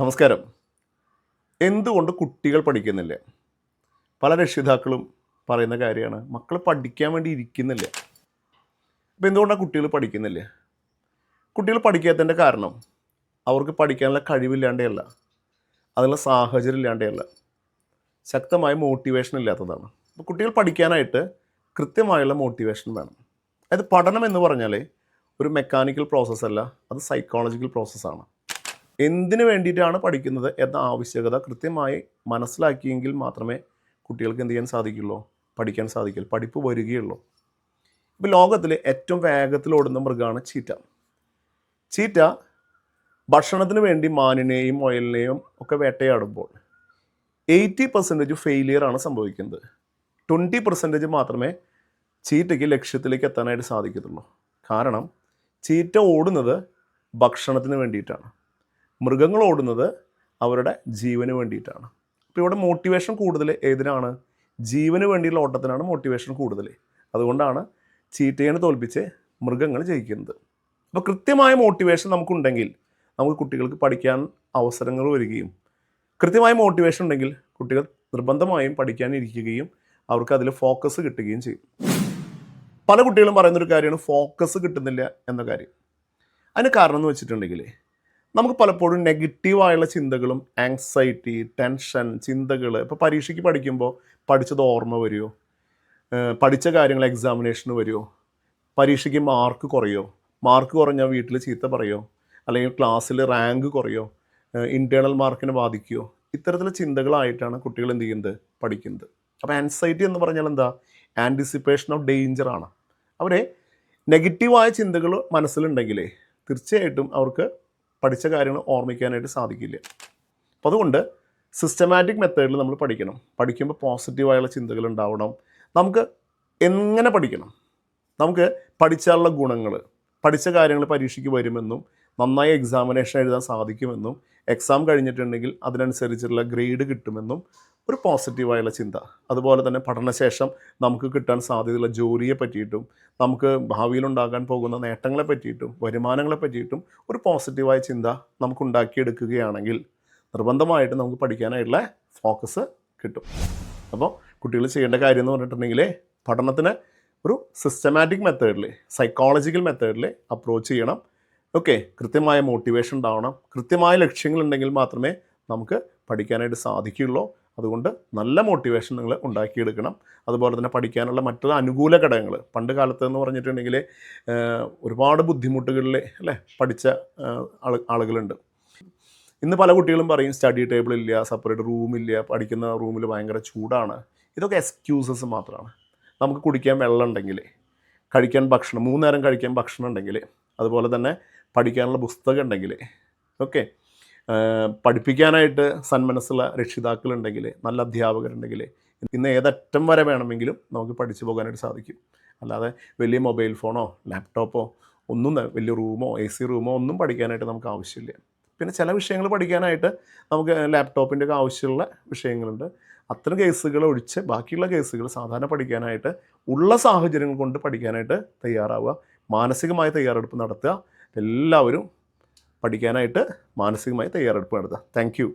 നമസ്കാരം. എന്തുകൊണ്ട് കുട്ടികൾ പഠിക്കുന്നില്ല? പല രക്ഷിതാക്കളും പറയുന്ന കാര്യമാണ് മക്കൾ പഠിക്കാൻ വേണ്ടി ഇരിക്കുന്നില്ല. അപ്പോൾ എന്തുകൊണ്ടാണ് കുട്ടികൾ പഠിക്കുന്നില്ല? കുട്ടികൾ പഠിക്കാത്തതിൻ്റെ കാരണം അവർക്ക് പഠിക്കാനുള്ള കഴിവില്ലാണ്ടല്ല, അതിനുള്ള സാഹചര്യം ഇല്ലാണ്ടല്ല, ശക്തമായ മോട്ടിവേഷൻ ഇല്ലാത്തതാണ്. അപ്പോൾ കുട്ടികൾ പഠിക്കാനായിട്ട് കൃത്യമായുള്ള മോട്ടിവേഷൻ വേണം. അതായത് പഠനം എന്ന് പറഞ്ഞാൽ ഒരു മെക്കാനിക്കൽ പ്രോസസ്സല്ല, അത് സൈക്കോളജിക്കൽ പ്രോസസ്സാണ്. എന്തിനു വേണ്ടിയിട്ടാണ് പഠിക്കുന്നത് എന്ന ആവശ്യകത കൃത്യമായി മനസ്സിലാക്കിയെങ്കിൽ മാത്രമേ കുട്ടികൾക്ക് എന്ത് ചെയ്യാൻ സാധിക്കുള്ളൂ, പഠിക്കാൻ സാധിക്കുള്ളൂ, പഠിപ്പ് വരികയുള്ളൂ. ഇപ്പോൾ ലോകത്തിൽ ഏറ്റവും വേഗത്തിൽ ഓടുന്ന മൃഗമാണ് ചീറ്റ. ചീറ്റ ഭക്ഷണത്തിന് വേണ്ടി മാനിനെയും മുയലിനെയും ഒക്കെ വേട്ടയാടുമ്പോൾ 80% ഫെയിലിയറാണ് സംഭവിക്കുന്നത്. 20% മാത്രമേ ചീറ്റയ്ക്ക് ലക്ഷ്യത്തിലേക്ക് എത്താനായിട്ട് സാധിക്കത്തുള്ളൂ. കാരണം ചീറ്റ ഓടുന്നത് ഭക്ഷണത്തിന് വേണ്ടിയിട്ടാണ്, മൃഗങ്ങൾ ഓടുന്നത് അവരുടെ ജീവന് വേണ്ടിയിട്ടാണ്. അപ്പോൾ ഇവിടെ മോട്ടിവേഷൻ കൂടുതൽ ഏതിനാണ്? ജീവന് വേണ്ടിയുള്ള ഓട്ടത്തിനാണ് മോട്ടിവേഷൻ കൂടുതൽ. അതുകൊണ്ടാണ് ചീറ്റയെ തോൽപ്പിച്ച് മൃഗങ്ങൾ ജയിക്കുന്നത്. അപ്പോൾ കൃത്യമായ മോട്ടിവേഷൻ നമുക്കുണ്ടെങ്കിൽ നമുക്ക് കുട്ടികൾക്ക് പഠിക്കാൻ അവസരങ്ങൾ വരികയും, കൃത്യമായ മോട്ടിവേഷൻ ഉണ്ടെങ്കിൽ കുട്ടികൾ നിർബന്ധമായും പഠിക്കാനിരിക്കുകയും അവർക്ക് അതിൽ ഫോക്കസ് കിട്ടുകയും ചെയ്യും. പല കുട്ടികളും പറയുന്നൊരു കാര്യമാണ് ഫോക്കസ് കിട്ടുന്നില്ല എന്ന കാര്യം. അതിന് കാരണം എന്ന് വെച്ചിട്ടുണ്ടെങ്കിൽ നമുക്ക് പലപ്പോഴും നെഗറ്റീവായുള്ള ചിന്തകളും ആങ്സൈറ്റി, ടെൻഷൻ, ചിന്തകൾ. ഇപ്പോൾ പരീക്ഷയ്ക്ക് പഠിക്കുമ്പോൾ പഠിച്ചത് ഓർമ്മ വരുമോ, പഠിച്ച കാര്യങ്ങൾ എക്സാമിനേഷന് വരുമോ, പരീക്ഷയ്ക്ക് മാർക്ക് കുറയോ, മാർക്ക് കുറഞ്ഞാൽ വീട്ടിൽ ചീത്ത പറയുമോ, അല്ലെങ്കിൽ ക്ലാസ്സിൽ റാങ്ക് കുറയോ, ഇൻറ്റേർണൽ മാർക്കിനെ ബാധിക്കുമോ, ഇത്തരത്തിലുള്ള ചിന്തകളായിട്ടാണ് കുട്ടികൾ എന്ത് ചെയ്യുന്നത്, പഠിക്കുന്നത്. അപ്പോൾ ആൻസൈറ്റി എന്ന് പറഞ്ഞാൽ എന്താ? ആൻറ്റിസിപ്പേഷൻ ഓഫ് ഡേഞ്ചറാണ്. അവരെ നെഗറ്റീവായ ചിന്തകൾ മനസ്സിലുണ്ടെങ്കിലേ തീർച്ചയായിട്ടും അവർക്ക് പഠിച്ച കാര്യങ്ങൾ ഓർമ്മിക്കാനായിട്ട് സാധിക്കില്ല. അപ്പോൾ അതുകൊണ്ട് സിസ്റ്റമാറ്റിക് മെത്തേഡിൽ നമ്മൾ പഠിക്കണം. പഠിക്കുമ്പോൾ പോസിറ്റീവായുള്ള ചിന്തകൾ ഉണ്ടാവണം. നമുക്ക് എങ്ങനെ പഠിക്കണം, നമുക്ക് പഠിച്ചാലുള്ള ഗുണങ്ങൾ, പഠിച്ച കാര്യങ്ങൾ പരീക്ഷയ്ക്ക് വരുമെന്നും നന്നായി എക്സാമിനേഷൻ എഴുതാൻ സാധിക്കുമെന്നും എക്സാം കഴിഞ്ഞിട്ടുണ്ടെങ്കിൽ അതിനനുസരിച്ചുള്ള ഗ്രേഡ് കിട്ടുമെന്നും ഒരു പോസിറ്റീവായുള്ള ചിന്ത. അതുപോലെ തന്നെ പഠനശേഷം നമുക്ക് കിട്ടാൻ സാധ്യതയുള്ള ജോലിയെ പറ്റിയിട്ടും, നമുക്ക് ഭാവിയിലുണ്ടാകാൻ പോകുന്ന നേട്ടങ്ങളെ പറ്റിയിട്ടും, വരുമാനങ്ങളെ പറ്റിയിട്ടും ഒരു പോസിറ്റീവായ ചിന്ത നമുക്ക് ഉണ്ടാക്കിയെടുക്കുകയാണെങ്കിൽ നിർബന്ധമായിട്ട് നമുക്ക് പഠിക്കാനായിട്ടുള്ള ഫോക്കസ് കിട്ടും. അപ്പോൾ കുട്ടികൾ ചെയ്യേണ്ട കാര്യം എന്ന് പറഞ്ഞിട്ടുണ്ടെങ്കിൽ പഠനത്തിന് ഒരു സിസ്റ്റമാറ്റിക് മെത്തേഡിൽ, സൈക്കോളജിക്കൽ മെത്തേഡിൽ അപ്രോച്ച് ചെയ്യണം. ഓക്കെ, കൃത്യമായ മോട്ടിവേഷൻ ഉണ്ടാവണം. കൃത്യമായ ലക്ഷ്യങ്ങളുണ്ടെങ്കിൽ മാത്രമേ നമുക്ക് പഠിക്കാനായിട്ട് സാധിക്കുകയുള്ളൂ. അതുകൊണ്ട് നല്ല മോട്ടിവേഷൻ നിങ്ങൾ ഉണ്ടാക്കിയെടുക്കണം. അതുപോലെ തന്നെ പഠിക്കാനുള്ള മറ്റൊരു അനുകൂല ഘടകങ്ങൾ, പണ്ട് കാലത്ത് എന്ന് പറഞ്ഞിട്ടുണ്ടെങ്കിൽ ഒരുപാട് ബുദ്ധിമുട്ടുകളിൽ പഠിച്ച ആളുകളുണ്ട്. ഇന്ന് പല കുട്ടികളും പറയും സ്റ്റഡി ടേബിൾ ഇല്ല, സെപ്പറേറ്റ് റൂമില്ല, പഠിക്കുന്ന റൂമിൽ ഭയങ്കര ചൂടാണ്. ഇതൊക്കെ എക്സ്ക്യൂസസ് മാത്രമാണ്. നമുക്ക് കുടിക്കാൻ വെള്ളം ഉണ്ടെങ്കിൽ, കഴിക്കാൻ ഭക്ഷണം, 3 നേരം കഴിക്കാൻ ഭക്ഷണം ഉണ്ടെങ്കിൽ, അതുപോലെ തന്നെ പഠിക്കാനുള്ള പുസ്തകം ഉണ്ടെങ്കിൽ, ഓക്കെ, പഠിപ്പിക്കാനായിട്ട് സന്മനസ്സുള്ള രക്ഷിതാക്കളുണ്ടെങ്കിൽ, നല്ല അധ്യാപകരുണ്ടെങ്കിൽ ഇന്ന് ഏതറ്റം വരെ വേണമെങ്കിലും നമുക്ക് പഠിച്ചു പോകാനായിട്ട് സാധിക്കും. അല്ലാതെ വലിയ മൊബൈൽ ഫോണോ ലാപ്ടോപ്പോ ഒന്നും, വലിയ റൂമോ AC റൂമോ ഒന്നും പഠിക്കാനായിട്ട് നമുക്ക് ആവശ്യമില്ല. പിന്നെ ചില വിഷയങ്ങൾ പഠിക്കാനായിട്ട് നമുക്ക് ലാപ്ടോപ്പിൻ്റെ ഒക്കെ ആവശ്യമുള്ള വിഷയങ്ങളുണ്ട്. അത്തരം കേസുകൾ ഒഴിച്ച് ബാക്കിയുള്ള കേസുകൾ സാധാരണ പഠിക്കാനായിട്ട് ഉള്ള സാഹചര്യങ്ങൾ കൊണ്ട് പഠിക്കാനായിട്ട് തയ്യാറാവുക. മാനസികമായ തയ്യാറെടുപ്പ് നടത്തുക. എല്ലാവരും പഠിക്കാനായിട്ട് മാനസികമായി തയ്യാറെടുപ്പ് നടത്തുക. Thank you.